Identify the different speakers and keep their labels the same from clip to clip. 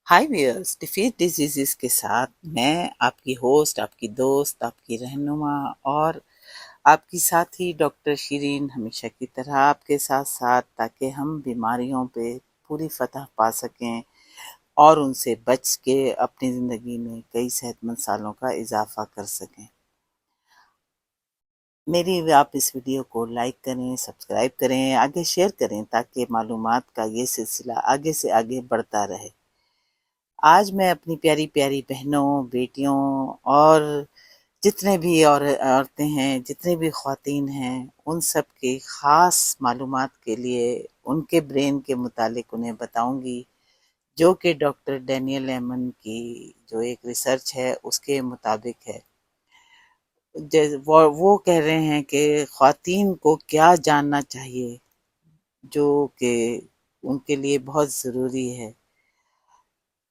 Speaker 1: हाय viewers, defeat disease के साथ मैं आपकी होस्ट, आपकी दोस्त, आपकी रहनुमा और आपकी साथी डॉक्टर शिरीन हमेशा की तरह आपके साथ साथ, ताकि हम बीमारियों पे पूरी फतह पा सकें और उनसे बच के अपनी ज़िंदगी में कई सेहतमंद सालों का इजाफा कर सकें। मेरी आप इस वीडियो को लाइक करें, सब्सक्राइब करें, आगे शेयर करें ताकि मालूमात का ये सिलसिला आगे से आगे बढ़ता रहे। आज मैं अपनी प्यारी प्यारी बहनों, बेटियों और जितने भी औरतें हैं, जितने भी ख़वातीन हैं, उन सब के ख़ास मालूमात के लिए उनके ब्रेन के मुतालिक उन्हें बताऊंगी, जो कि डॉक्टर डैनियल लेमन की जो एक रिसर्च है उसके मुताबिक है। वो कह रहे हैं कि ख़वातीन को क्या जानना चाहिए, जो कि उनके लिए बहुत ज़रूरी है।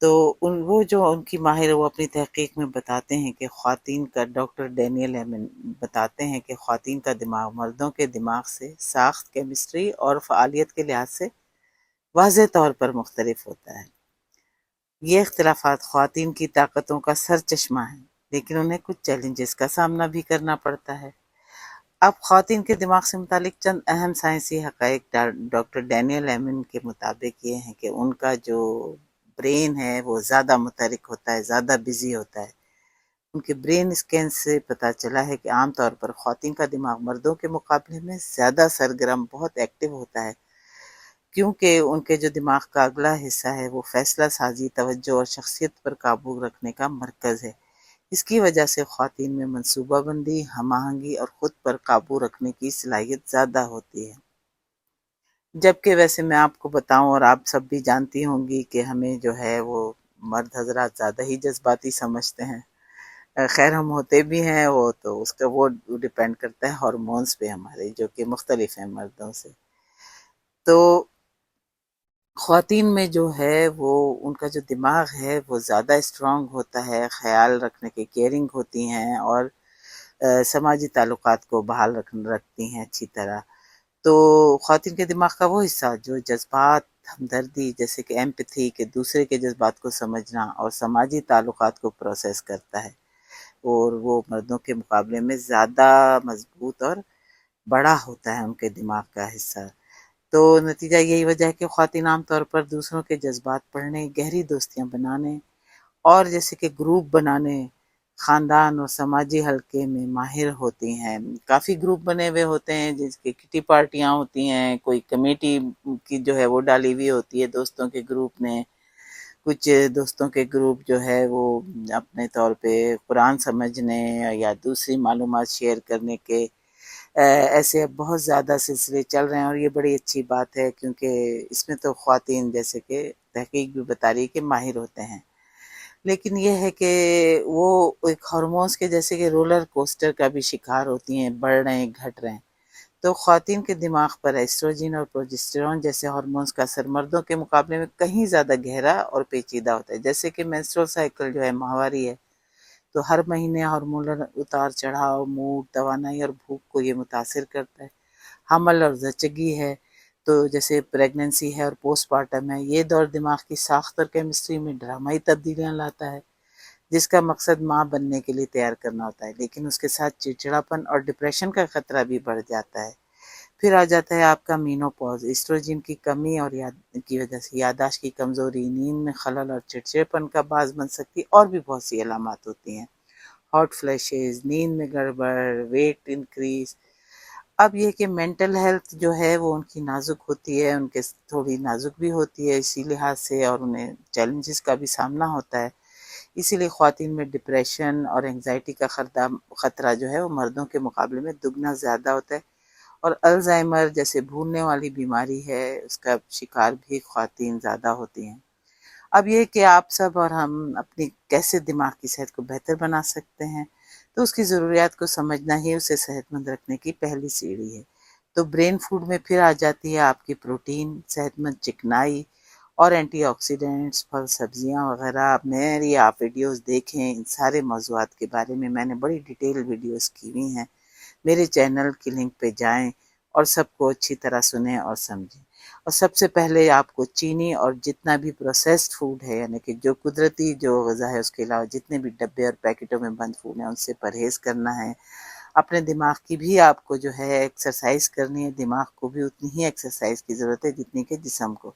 Speaker 1: तो वो जो उनकी माहिर वो अपनी तहकीक में बताते हैं कि ख़वातीन का, डॉक्टर डैनियल एमन बताते हैं कि ख़वातीन का दिमाग मर्दों के दिमाग से साख्त, केमिस्ट्री और फ़आलियत के लिहाज से वाज़ेह तौर पर मुख्तलिफ होता है। ये इख्तिलाफ़ात ख़वातीन की ताकतों का सर चश्मा है, लेकिन उन्हें कुछ चैलेंजेस का सामना भी करना पड़ता है। अब ख़वातीन के दिमाग से मुतालिक चंद अहम साइंसी हक़ाइक़ डॉक्टर डैनियल एमन के मुताबिक ये हैं कि उनका जो ब्रेन है वो ज़्यादा मुतहरिक होता है, ज़्यादा बिज़ी होता है। उनके ब्रेन स्कैन से पता चला है कि आम तौर पर ख़वातीन का दिमाग मर्दों के मुकाबले में ज़्यादा सरगर्म, बहुत एक्टिव होता है, क्योंकि उनके जो दिमाग का अगला हिस्सा है वो फ़ैसला साज़ी, तवज्जो और शख्सियत पर काबू रखने का मरकज़ है। इसकी वजह से ख़वातीन में मनसूबाबंदी, हम-आहंगी और खुद पर काबू रखने की सलाहियत ज़्यादा होती है। जबकि वैसे मैं आपको बताऊँ और आप सब भी जानती होंगी कि हमें जो है वो मर्द हज़रात ज़्यादा ही जज़्बाती समझते हैं। ख़ैर हम होते भी हैं, वो तो उसका वो डिपेंड करता है हार्मोन्स पे हमारे, जो कि मुख्तलिफ हैं मर्दों से। तो ख़वातीन में जो है वो उनका जो दिमाग है वो ज़्यादा स्ट्रॉन्ग होता है, ख़याल रखने की केयरिंग होती हैं और समाजी ताल्लुकात को बहाल रखती हैं अच्छी तरह। तो ख़वातीन के दिमाग का वो हिस्सा जो जज़्बात, हमदर्दी जैसे कि एम्पैथी, के दूसरे के जज़्बात को समझना और समाजी ताल्लुकात को प्रोसेस करता है, और वो मर्दों के मुकाबले में ज़्यादा मज़बूत और बड़ा होता है उनके दिमाग का हिस्सा। तो नतीजा यही वजह है कि ख़वातीन आम तौर पर दूसरों के जज़्बात पढ़ने, गहरी दोस्तियाँ बनाने और जैसे कि ग्रुप बनाने, ख़ानदान और समाजी हलके में माहिर होती हैं। काफ़ी ग्रुप बने हुए होते हैं, जिसकी किटी पार्टियाँ होती हैं, कोई कमेटी की जो है वो डाली हुई होती है दोस्तों के ग्रुप ने। कुछ दोस्तों के ग्रुप जो है वो अपने तौर पे कुरान समझने या दूसरी मालूमात शेयर करने के ऐसे अब बहुत ज़्यादा सिलसिले चल रहे हैं, और ये बड़ी अच्छी बात है, क्योंकि इसमें तो ख़वातीन जैसे कि तहकीक भी बता रही है कि माहिर होते हैं। लेकिन ये है कि वो एक हार्मोन्स के जैसे कि रोलर कोस्टर का भी शिकार होती हैं, बढ़ रहे हैं, घट रहे हैं। तो ख़वातीन के दिमाग पर एस्ट्रोजन और प्रोजेस्टेरॉन जैसे हार्मोन्स का असर मर्दों के मुकाबले में कहीं ज़्यादा गहरा और पेचीदा होता है। जैसे कि मेंस्ट्रुअल साइकिल जो है, माहवारी है, तो हर महीने हार्मोनल उतार-चढ़ाव, मूड, तवानाई और भूख को ये मुतासिर करता है। हमल और ज़चगी है, तो जैसे प्रेगनेंसी है और पोस्टपार्टम है, ये दौर दिमाग की साख्त और केमिस्ट्री में ड्रामाई तब्दीलियाँ लाता है, जिसका मकसद माँ बनने के लिए तैयार करना होता है। लेकिन उसके साथ चिड़चिड़ापन और डिप्रेशन का खतरा भी बढ़ जाता है। फिर आ जाता है आपका मेनोपॉज़, एस्ट्रोजन की कमी और याद की वजह से याददाश्त की कमज़ोरी, नींद में खलल और चिड़चिड़ेपन का बाज़ बन सकती है, और भी बहुत सी अलामात होती हैं। हॉट फ्लैशेज़, नींद में गड़बड़, वेट इंक्रीज़। अब ये कि मेंटल हेल्थ जो है वो उनकी नाज़ुक होती है, उनके थोड़ी नाज़ुक भी होती है इसी लिहाज से, और उन्हें चैलेंजेस का भी सामना होता है। इसीलिए ख़वातीन में डिप्रेशन और एंग्ज़ायटी का खतरा जो है वो मर्दों के मुकाबले में दुगना ज़्यादा होता है, और अल्ज़ाइमर जैसे भूलने वाली बीमारी है, उसका शिकार भी ख़वातीन ज़्यादा होती हैं। अब ये कि आप सब और हम अपनी कैसे दिमाग की सेहत को बेहतर बना सकते हैं, तो उसकी ज़रूरियात को समझना ही उसे सेहतमंद रखने की पहली सीढ़ी है। तो ब्रेन फूड में फिर आ जाती है आपकी प्रोटीन, सेहतमंद चिकनाई और एंटीऑक्सीडेंट्स, फल, सब्जियाँ वगैरह। मेरी आप वीडियोज़ देखें, इन सारे मौज़ूआत के बारे में मैंने बड़ी डिटेल वीडियोज़ की हुई हैं। मेरे चैनल की लिंक पे जाएँ और सबको अच्छी तरह सुनें और समझें। اور سب سے پہلے آپ کو چینی اور جتنا بھی پروسیسڈ فوڈ ہے، یعنی کہ جو قدرتی جو غذا ہے، اس کے علاوہ جتنے بھی ڈبے اور پیکٹوں میں بند فوڈ ہیں ان سے پرہیز کرنا ہے۔ اپنے دماغ کی بھی آپ کو جو ہے ایکسرسائز کرنی ہے، دماغ کو بھی اتنی ہی ایکسرسائز کی ضرورت ہے جتنی کہ جسم کو۔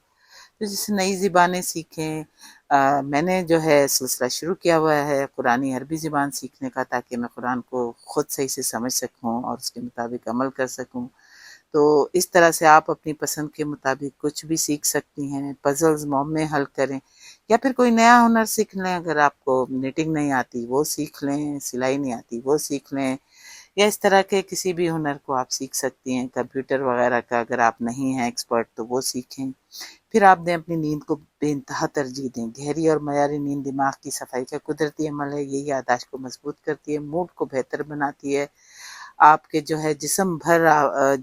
Speaker 1: تو جیسے نئی زبانیں سیکھیں، میں نے جو ہے سلسلہ شروع کیا ہوا ہے قرآنی عربی زبان سیکھنے کا، تاکہ میں قرآن کو خود صحیح سے سمجھ سکوں اور اس کے مطابق عمل کر سکوں۔ تو اس طرح سے آپ اپنی پسند کے مطابق کچھ بھی سیکھ سکتی ہیں، پزلز موم میں حل کریں، یا پھر کوئی نیا ہنر سیکھ لیں۔ اگر آپ کو نیٹنگ نہیں آتی وہ سیکھ لیں، سلائی نہیں آتی وہ سیکھ لیں، یا اس طرح کے کسی بھی ہنر کو آپ سیکھ سکتی ہیں۔ کمپیوٹر وغیرہ کا اگر آپ نہیں ہیں ایکسپرٹ تو وہ سیکھیں۔ پھر آپ نے اپنی نیند کو بے انتہا ترجیح دیں۔ گہری اور معیاری نیند دماغ کی صفائی کا قدرتی عمل ہے، یہ یادداشت کو مضبوط کرتی ہے، موڈ کو بہتر بناتی ہے، آپ کے جو ہے جسم بھر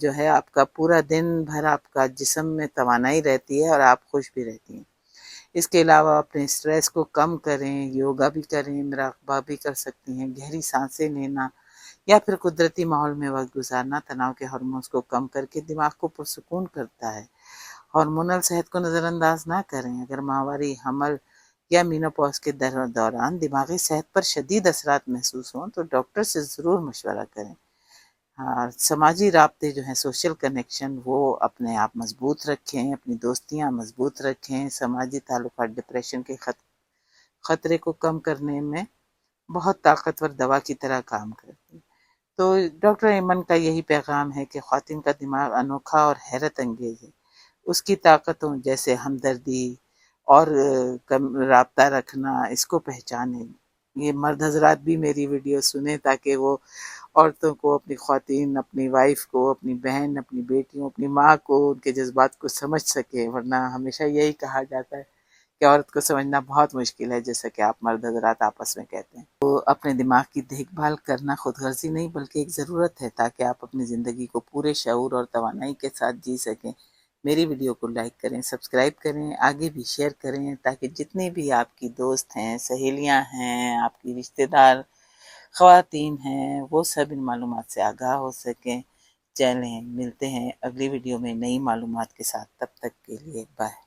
Speaker 1: جو ہے آپ کا پورا دن بھر آپ کا جسم میں توانائی رہتی ہے اور آپ خوش بھی رہتی ہیں۔ اس کے علاوہ اپنے اسٹریس کو کم کریں، یوگا بھی کریں، مراقبہ بھی کر سکتی ہیں، گہری سانسیں لینا یا پھر قدرتی ماحول میں وقت گزارنا تناؤ کے ہارمونز کو کم کر کے دماغ کو پرسکون کرتا ہے۔ ہارمونل صحت کو نظر انداز نہ کریں۔ اگر ماہواری حمل یا مینوپاز کے دوران دماغی صحت پر شدید اثرات محسوس ہوں تو ڈاکٹر سے ضرور مشورہ کریں۔ سماجی رابطے جو ہیں، سوشل کنیکشن، وہ اپنے آپ مضبوط رکھیں، اپنی دوستیاں مضبوط رکھیں۔ سماجی تعلقات ڈپریشن کے خطرے کو کم کرنے میں بہت طاقتور دوا کی طرح کام کرتی ہیں۔ تو ڈاکٹر ایمن کا یہی پیغام ہے کہ خواتین کا دماغ انوکھا اور حیرت انگیز ہے۔ اس کی طاقتوں جیسے ہمدردی اور رابطہ رکھنا، اس کو پہچانیں۔ یہ مرد حضرات بھی میری ویڈیو سنیں تاکہ وہ عورتوں کو، اپنی خواتین، اپنی وائف کو، اپنی بہن، اپنی بیٹیوں، اپنی ماں کو، ان کے جذبات کو سمجھ سکیں۔ ورنہ ہمیشہ یہی کہا جاتا ہے کہ عورت کو سمجھنا بہت مشکل ہے، جیسا کہ آپ مرد حضرات آپس میں کہتے ہیں۔ تو اپنے دماغ کی دیکھ بھال کرنا خود غرضی نہیں بلکہ ایک ضرورت ہے، تاکہ آپ اپنی زندگی کو پورے شعور اور توانائی کے ساتھ جی سکیں۔ میری ویڈیو کو لائک کریں، سبسکرائب کریں، آگے بھی شیئر کریں، تاکہ جتنے بھی آپ کی دوست ہیں، سہیلیاں ہیں، آپ کی رشتہ دار خواتین ہیں، وہ سب ان معلومات سے آگاہ ہو سکیں۔ چلیں ملتے ہیں اگلی ویڈیو میں نئی معلومات کے ساتھ، تب تک کے لیے بائے۔